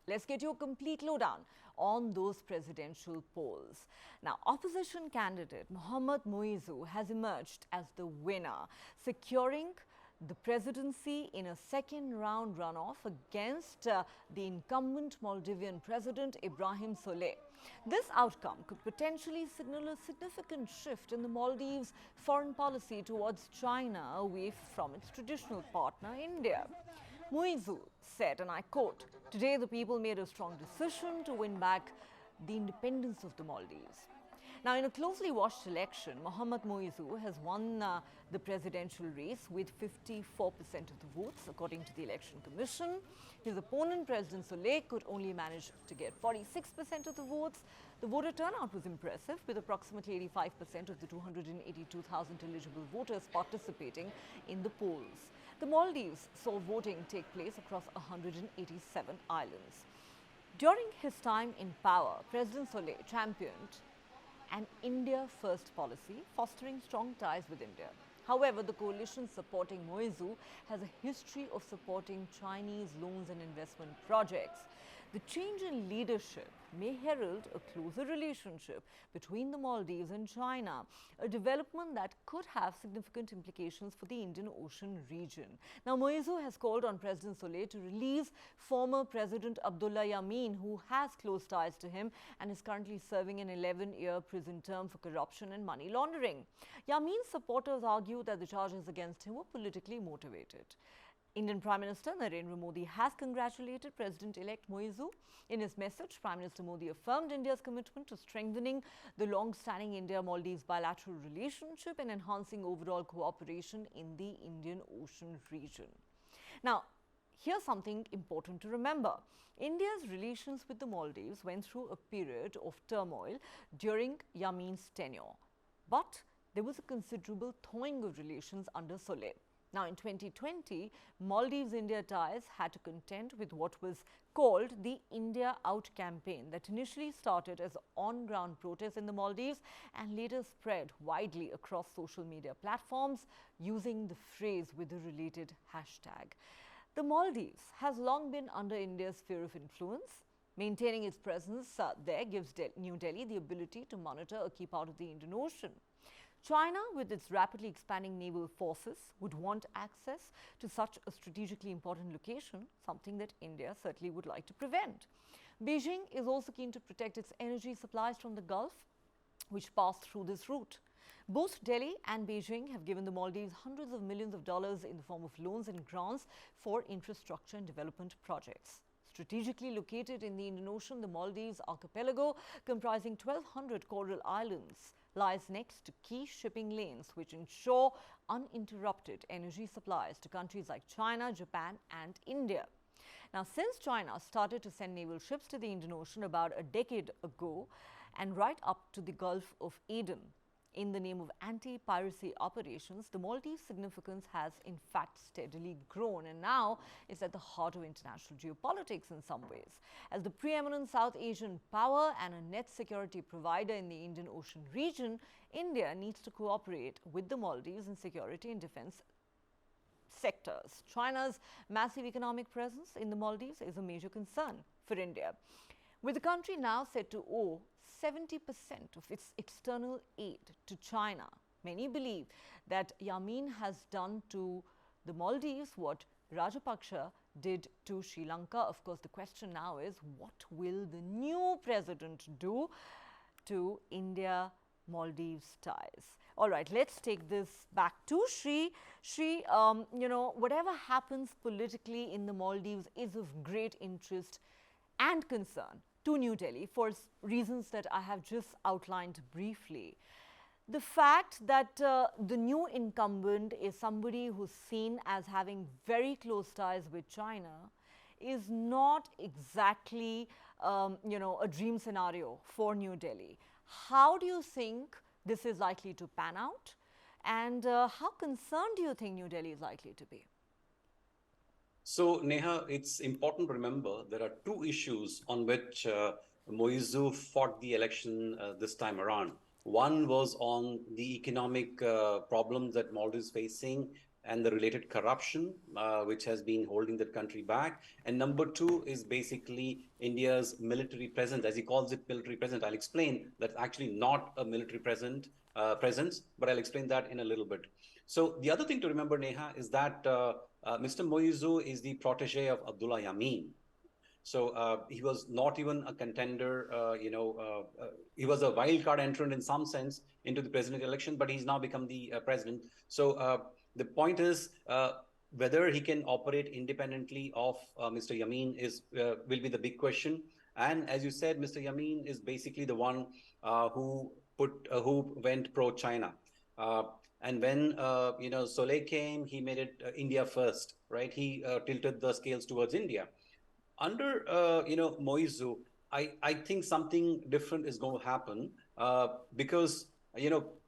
Let's get you a complete lowdown on those presidential polls. Now, opposition candidate Mohamed Muizzu has emerged as the winner, securing the presidency in a second-round runoff against the incumbent Maldivian President Ibrahim Solih. This outcome could potentially signal a significant shift in the Maldives' foreign policy towards China, away from its traditional partner, India. Muizzu said, and I quote, "Today the people made a strong decision to win back the independence of the Maldives." Now, in a closely watched election, Mohamed Muizzu has won the presidential race with 54% of the votes, according to the Election Commission. His opponent, President Solih, could only manage to get 46% of the votes. The voter turnout was impressive, with approximately 85% of the 282,000 eligible voters participating in the polls. The Maldives saw voting take place across 187 islands. During his time in power, President Solih championed an India-first policy, fostering strong ties with India. However, the coalition supporting Muizzu has a history of supporting Chinese loans and investment projects. The change in leadership may herald a closer relationship between the Maldives and China, a development that could have significant implications for the Indian Ocean region. Now, Muizzu has called on President Solih to release former President Abdullah Yameen, who has close ties to him and is currently serving an 11-year prison term for corruption and money laundering. Yameen's supporters argue that the charges against him were politically motivated. Indian Prime Minister Narendra Modi has congratulated President-elect Muizzu. In his message, Prime Minister Modi affirmed India's commitment to strengthening the long-standing India-Maldives bilateral relationship and enhancing overall cooperation in the Indian Ocean region. Now, here's something important to remember. India's relations with the Maldives went through a period of turmoil during Yameen's tenure. But there was a considerable thawing of relations under Solih. Now, in 2020, Maldives-India ties had to contend with what was called the India Out campaign that initially started as on-ground protests in the Maldives and later spread widely across social media platforms using the phrase with the related hashtag. The Maldives has long been under India's sphere of influence. Maintaining its presence there gives New Delhi the ability to monitor a key part of the Indian Ocean. China, with its rapidly expanding naval forces, would want access to such a strategically important location, something that India certainly would like to prevent. Beijing is also keen to protect its energy supplies from the Gulf, which pass through this route. Both Delhi and Beijing have given the Maldives hundreds of millions of dollars in the form of loans and grants for infrastructure and development projects. Strategically located in the Indian Ocean, the Maldives archipelago, comprising 1,200 coral islands, lies next to key shipping lanes which ensure uninterrupted energy supplies to countries like China, Japan and India. Now, since China started to send naval ships to the Indian Ocean about a decade ago and right up to the Gulf of Aden, in the name of anti-piracy operations, the Maldives' significance has in fact steadily grown and now is at the heart of international geopolitics in some ways. As the preeminent South Asian power and a net security provider in the Indian Ocean region, India needs to cooperate with the Maldives in security and defense sectors. China's massive economic presence in the Maldives is a major concern for India. With the country now said to owe 70% of its external aid to China, many believe that Yameen has done to the Maldives what Rajapaksa did to Sri Lanka. Of course, the question now is, what will the new president do to India-Maldives ties? All right, let's take this back to Sri. Sri, whatever happens politically in the Maldives is of great interest and concern to New Delhi for reasons that I have just outlined briefly. The fact that the new incumbent is somebody who's seen as having very close ties with China is not exactly, a dream scenario for New Delhi. How do you think this is likely to pan out? And how concerned do you think New Delhi is likely to be? So, Neha, it's important to remember there are two issues on which Muizzu fought the election this time around. One was on the economic problems that Maldives is facing and the related corruption, which has been holding the country back. And number two is basically India's military presence, as he calls it, military presence. I'll explain that's actually not a military presence, but I'll explain that in a little bit. So the other thing to remember, Neha, is that Mr. Muizzu is the protege of Abdullah Yameen. So he was not even a contender. He was a wild card entrant in some sense into the presidential election, but he's now become the president. So the point is whether he can operate independently of Mr. Yameen will be the big question. And as you said, Mr. Yameen is basically the one who went pro-China. And when Solih came, he made it India first, right? He tilted the scales towards India. Under Muizzu, I think something different is going to happen because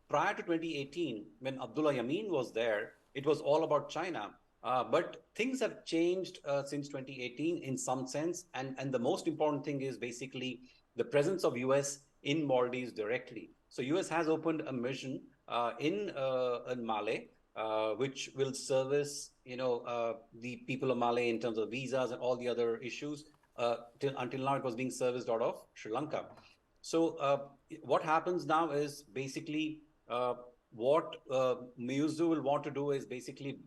prior to 2018, when Abdullah Yameen was there, it was all about China. But things have changed since 2018 in some sense, and the most important thing is basically the presence of US in Maldives directly. So US has opened a mission in Malé, which will service the people of Malay in terms of visas and all the other issues. Until now, it was being serviced out of Sri Lanka. So what happens now is basically what Muizzu will want to do is basically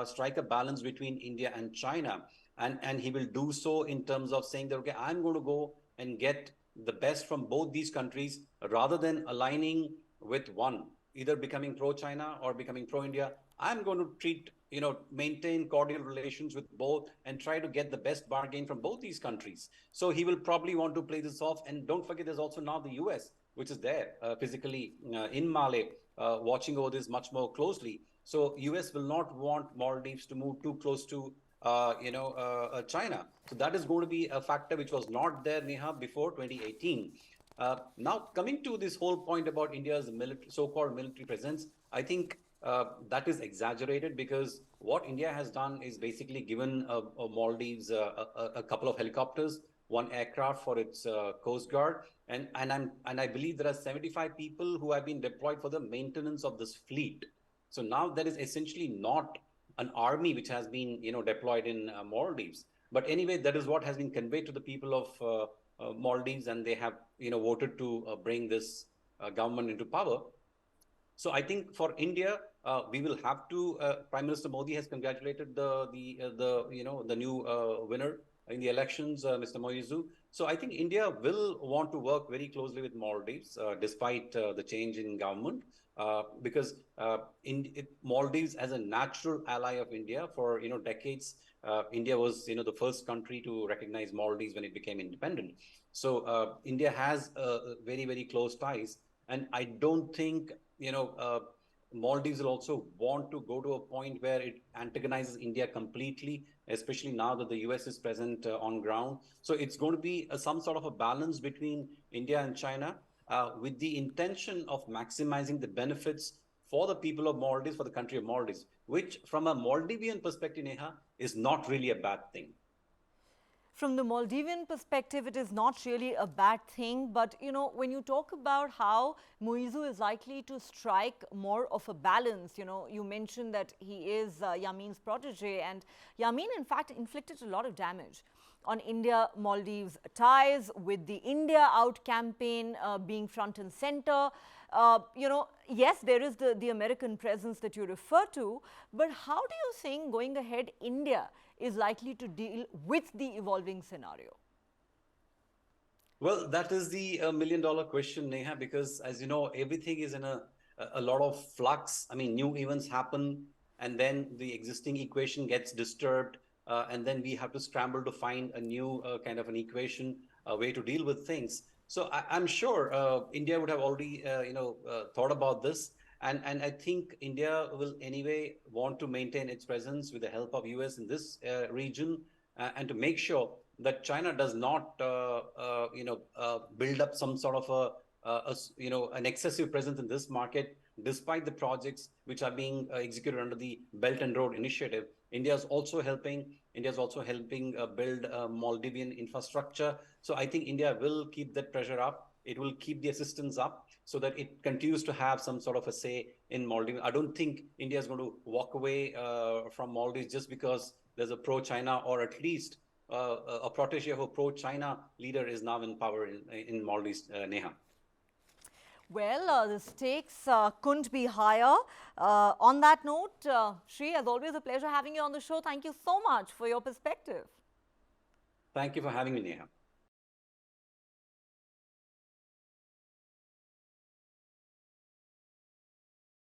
strike a balance between India and China, and he will do so in terms of saying that, okay, I'm going to go and get the best from both these countries rather than aligning with one, either becoming pro-China or becoming pro-India. I'm going to maintain cordial relations with both and try to get the best bargain from both these countries. So he will probably want to play this off. And don't forget, there's also now the US, which is there physically in Malé, watching over this much more closely. So US will not want Maldives to move too close to China. So that is going to be a factor which was not there, Neha, before 2018. Now, coming to this whole point about India's so-called military presence, I think that is exaggerated, because what India has done is basically given Maldives a couple of helicopters, one aircraft for its Coast Guard, and I believe there are 75 people who have been deployed for the maintenance of this fleet. So now there is essentially not an army which has been deployed in Maldives. But anyway, that is what has been conveyed to the people of Maldives, and they have voted to bring this government into power. So I think for India, we will have to. Prime Minister Modi has congratulated the new winner in the elections, Mr. Muizzu. So I think India will want to work very closely with Maldives, despite the change in government, because Maldives, as a natural ally of India for decades, India was the first country to recognize Maldives when it became independent. So India has very, very close ties, and I don't think Maldives will also want to go to a point where it antagonizes India completely, especially now that the US is present on ground. So it's going to be some sort of a balance between India and China, with the intention of maximizing the benefits for the people of Maldives, for the country of Maldives, which from a Maldivian perspective, Neha, is not really a bad thing. From the Maldivian perspective, it is not really a bad thing. But, when you talk about how Muizzu is likely to strike more of a balance, you mentioned that he is Yameen's protege, and Yameen, in fact, inflicted a lot of damage on India-Maldives ties, with the India Out campaign being front and center. Yes, there is the American presence that you refer to, but how do you think going ahead India is likely to deal with the evolving scenario? Well, that is the million-dollar question, Neha, because as you know, everything is in a lot of flux. I mean, new events happen, and then the existing equation gets disturbed, and then we have to scramble to find a new kind of an equation, a way to deal with things. So I'm sure India would have already, thought about this. And I think India will anyway want to maintain its presence with the help of US in this region, and to make sure that China does not, build up some sort of an excessive presence in this market, despite the projects which are being executed under the Belt and Road Initiative. India is also helping build Maldivian infrastructure. So I think India will keep that pressure up. it will keep the assistance up so that it continues to have some sort of a say in Maldives. I don't think India is going to walk away from Maldives just because there's a pro-China, or at least a protege of a pro-China leader is now in power in Maldives, Neha. Well, the stakes couldn't be higher. On that note, Sri, as always, a pleasure having you on the show. Thank you so much for your perspective. Thank you for having me, Neha.